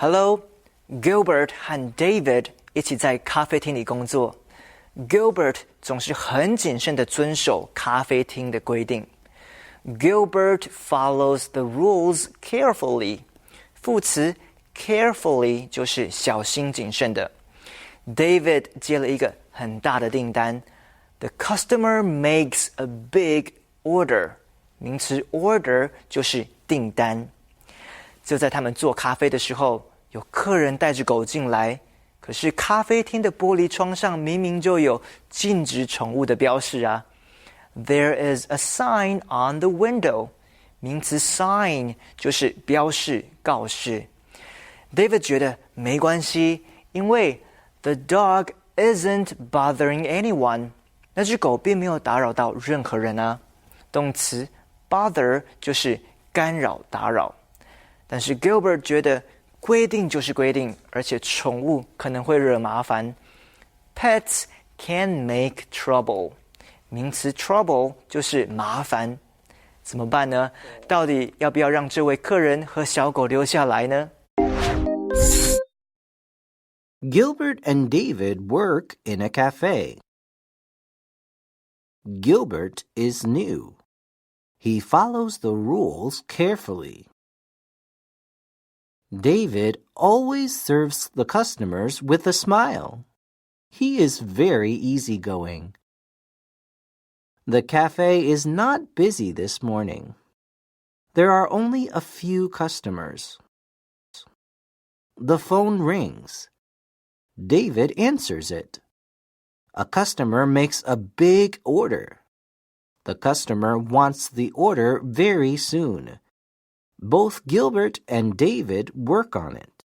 Hello, Gilbert 和 David 一起在咖啡厅里工作。Gilbert 总是很谨慎地遵守咖啡厅的规定。Gilbert follows the rules carefully. 副词 carefully 就是小心谨慎的。David 接了一个很大的订单。The customer makes a big order. 名词 order 就是订单。就在他们做咖啡的时候，有客人带着狗进来，可是咖啡厅的玻璃窗上明明就有禁止宠物的标示啊。There is a sign on the window. 名词 sign 就是标示、告示。David 觉得没关系，因为 the dog isn't bothering anyone. 那只狗并没有打扰到任何人啊。动词 bother 就是干扰、打扰。但是 Gilbert 觉得规定就是规定，而且宠物可能会惹麻烦。Pets can make trouble. 名词 trouble 就是麻烦。怎么办呢？到底要不要让这位客人和小狗留下来呢？ Gilbert and David work in a cafe. Gilbert is new. He follows the rules carefully. David always serves the customers with a smile. He is very easygoing. The cafe is not busy this morning. There are only a few customers. The phone rings. David answers it. A customer makes a big order. The customer wants the order very soon. Both Gilbert and David work on it.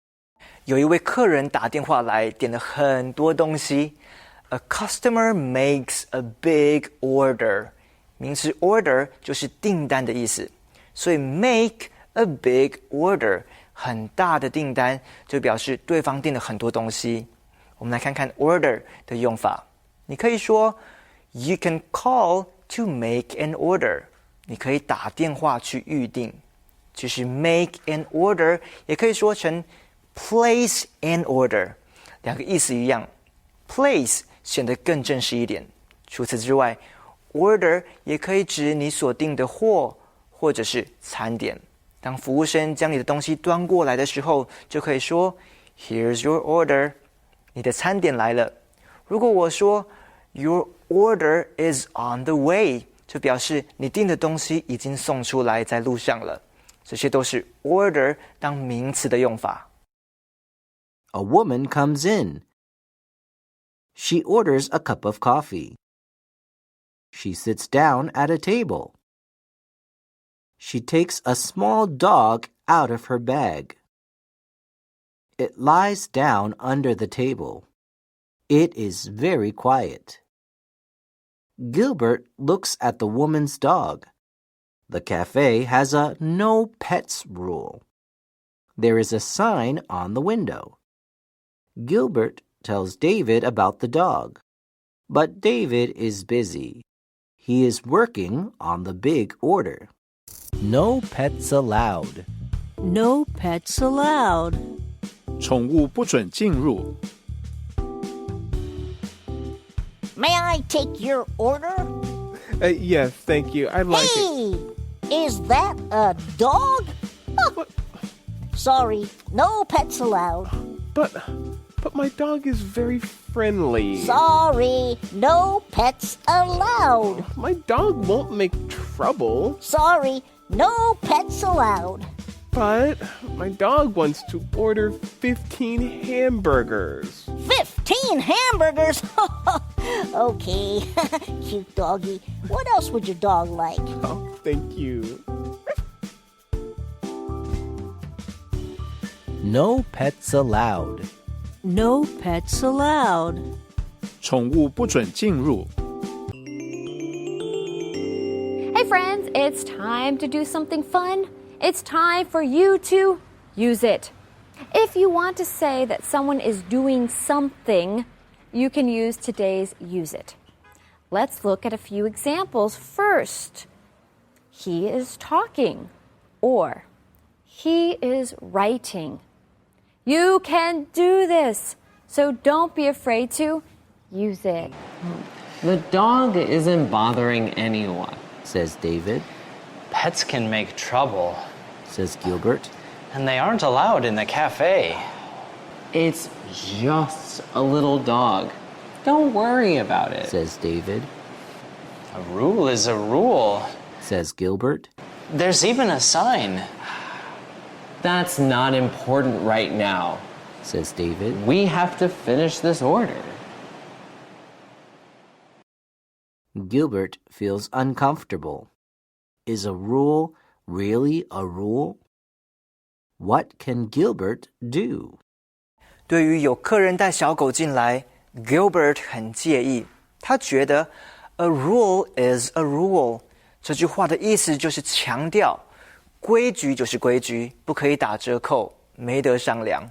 有一位客人打电话来，点了很多东西。A customer makes a big order. 名词 order 就是订单的意思，所以 make a big order 很大的订单就表示对方订了很多东西。我们来看看 order 的用法。你可以说 You can call to make an order. 你可以打电话去预定。其实 make an order 也可以说成 place an order， 两个意思一样。place 显得更正式一点。除此之外 order 也可以指你所订的货或者是餐点。当服务生将你的东西端过来的时候，就可以说 Here's your order. 你的餐点来了。如果我说 Your order is on the way， 就表示你订的东西已经送出来，在路上了。这些都是 order 当名词的用法。A woman comes in. She orders a cup of coffee. She sits down at a table. She takes a small dog out of her bag. It lies down under the table. It is very quiet. Gilbert looks at the woman's dog. The cafe has a no pets rule. There is a sign on the window. Gilbert tells David about the dog, but David is busy. He is working on the big order. No pets allowed. No pets allowed. 宠物不准进入。May I take your order? Yes, thank you. I'd like it. Hey, is that a dog? What? Sorry, no pets allowed. But my dog is very friendly. Sorry, no pets allowed. My dog won't make trouble. Sorry, no pets allowed. But my dog wants to order 15 hamburgers. 15 hamburgers? Okay, cute doggy. What else would your dog like? Oh, thank you. No pets allowed. No pets allowed. 宠物不准进入。 Hey friends, it's time to do something fun. It's time for you to use it. If you want to say that someone is doing something, you can use today's use it. Let's look at a few examples first. He is talking, or he is writing. You can do this. So don't be afraid to use it. The dog isn't bothering anyone, says David. Pets can make trouble, says Gilbert. and they aren't allowed in the cafe. It's just a little dog. Don't worry about it, says David. A rule is a rule, says Gilbert. There's even a sign. That's not important right now, says David. We have to finish this order. Gilbert feels uncomfortable. Is a rule really a rule? What can Gilbert do? 对于有客人带小狗进来 ，Gilbert 很介意。他觉得 "A rule is a rule" 这句话的意思就是强调规矩就是规矩，不可以打折扣，没得商量。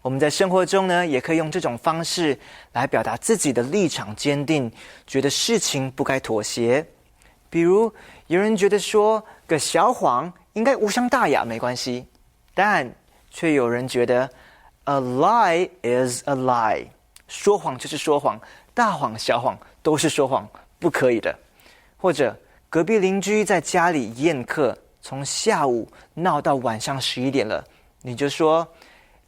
我们在生活中呢，也可以用这种方式来表达自己的立场坚定，觉得事情不该妥协。比如，有人觉得说个小谎应该无伤大雅，没关系，但却有人觉得 "A lie is a lie"， 说谎就是说谎，大谎小谎都是说谎，不可以的。或者，隔壁邻居在家里宴客，从下午闹到晚上11点了，你就说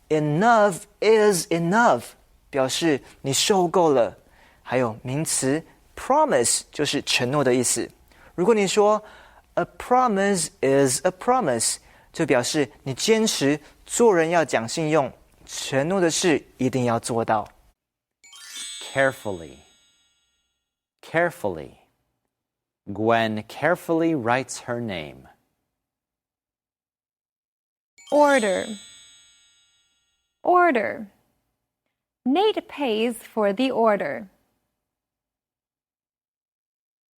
Enough is enough， 表示你受够了。还有名词 promise 就是承诺的意思。如果你说 A promise is a promise， 就表示你坚持做人要讲信用，承诺的事一定要做到。Carefully. Carefully. Gwen carefully writes her name. Order. Order. Nate pays for the order.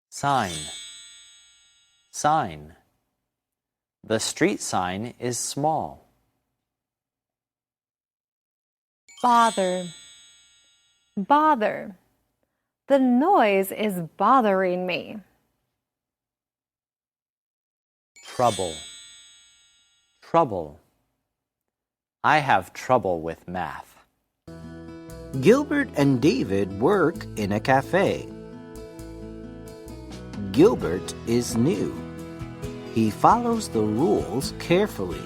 Sign. Sign. The street sign is small. Bother. Bother. The noise is bothering me. Trouble. Trouble. I have trouble with math. Gilbert and David work in a cafe. Gilbert is new. He follows the rules carefully.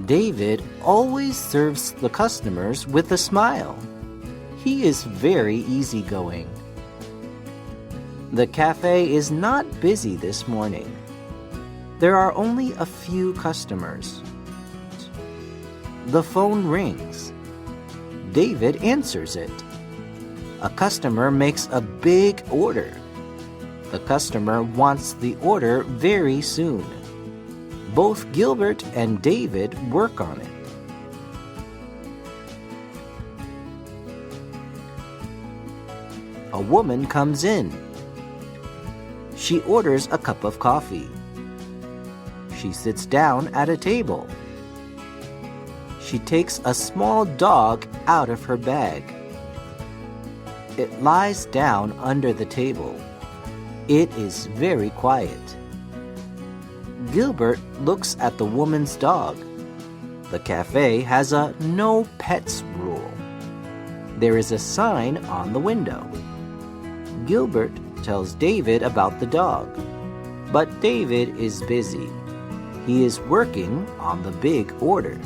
David always serves the customers with a smile. He is very easygoing. The cafe is not busy this morning. There are only a few customers. The phone rings. David answers it. A customer makes a big order. The customer wants the order very soon. Both Gilbert and David work on it. A woman comes in. She orders a cup of coffee. She sits down at a table. She takes a small dog out of her bag. It lies down under the table. It is very quiet. Gilbert looks at the woman's dog. The cafe has a no pets rule. There is a sign on the window. Gilbert tells David about the dog, but David is busy. He is working on the big order.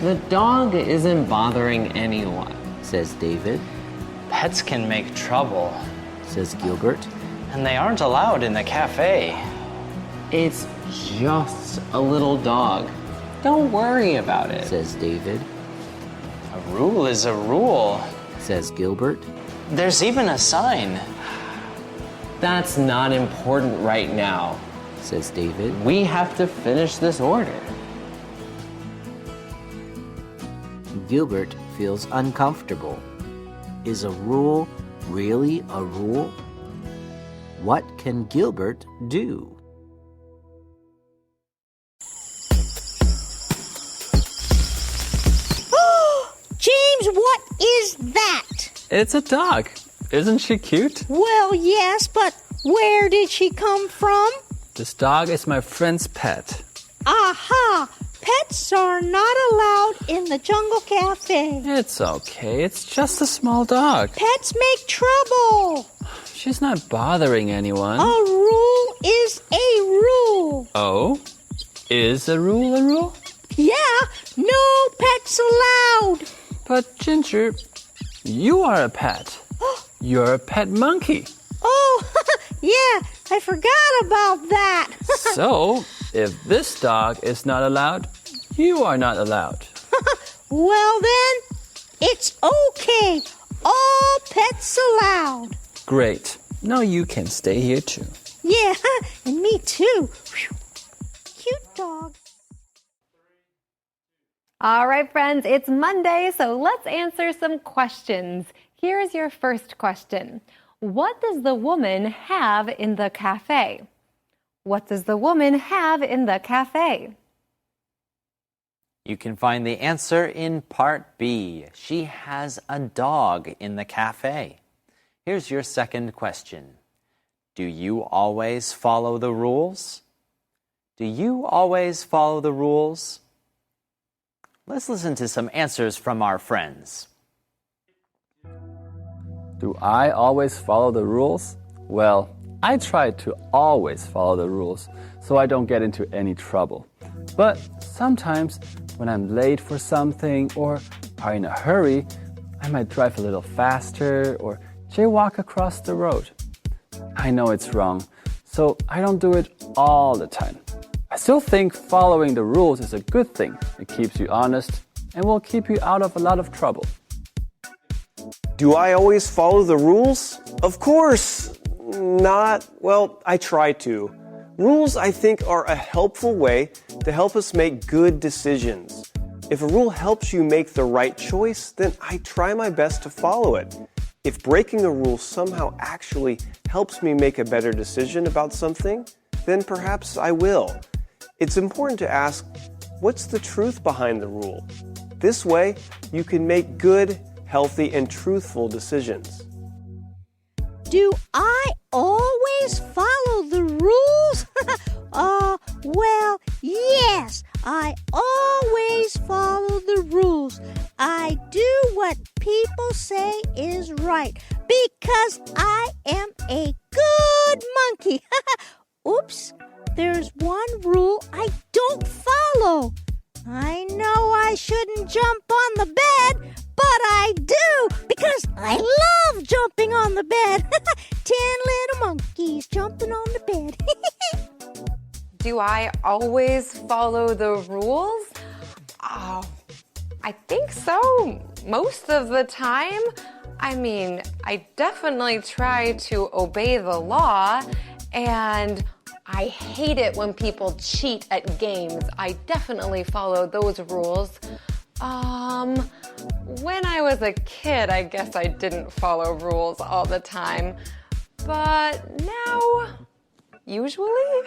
The dog isn't bothering anyone, says David. Pets can make trouble, says Gilbert. and they aren't allowed in the cafe. It's just a little dog. Don't worry about it, says David. A rule is a rule, says Gilbert. There's even a sign. That's not important right now, says David. We have to finish this order. Gilbert feels uncomfortable. Is a rule really a rule? What can Gilbert do? James, what is that? It's a dog. Isn't she cute? Well, yes, but Where did she come from? This dog is my friend's pet. Aha! Pets are not allowed in the Jungle Cafe. It's okay. It's just a small dog. Pets make trouble. She's not bothering anyone. A rule is a rule. Oh? Is a rule a rule? Yeah, no pets allowed. But Ginger, you are a pet. You're a pet monkey. Oh, yeah, I forgot about that. So, if this dog is not allowed, you are not allowed. Well then, it's okay. All pets allowed. Great. Now you can stay here too. Yeah, and me too. Whew. Cute dog. All right, friends, it's Monday, so let's answer some questions. Here's your first question. What does the woman have in the cafe? What does the woman have in the cafe? You can find the answer in part B. She has a dog in the cafe. Here's your second question. Do you always follow the rules? Do you always follow the rules? Let's listen to some answers from our friends. Do I always follow the rules? Well, I try to always follow the rules so I don't get into any trouble. But sometimes when I'm late for something or are in a hurry, I might drive a little faster or jaywalk across the road. I know it's wrong, so I don't do it all the time. I still think following the rules is a good thing. It keeps you honest and will keep you out of a lot of trouble. Do I always follow the rules? Of course not. Well, I try to. Rules, I think, are a helpful way to help us make good decisions. If a rule helps you make the right choice, then I try my best to follow it. If breaking a rule somehow actually helps me make a better decision about something, then perhaps I will. It's important to ask, what's the truth behind the rule? This way, you can make good, healthy, and truthful decisions. Do I always follow the rules? Well, yes, I always follow the rules. I do what people say is right because I am a good monkey. Oops, there's one rule I don't follow. I know I shouldn't jump on the bed, but I do because I love jumping on the bed. 10 little monkeys jumping on the bed. Do I always follow the rules? Oh, I think so. Most of the time. I mean, I definitely try to obey the law, and I hate it when people cheat at games. I definitely follow those rules. When I was a kid, I guess I didn't follow rules all the time. But now, usually...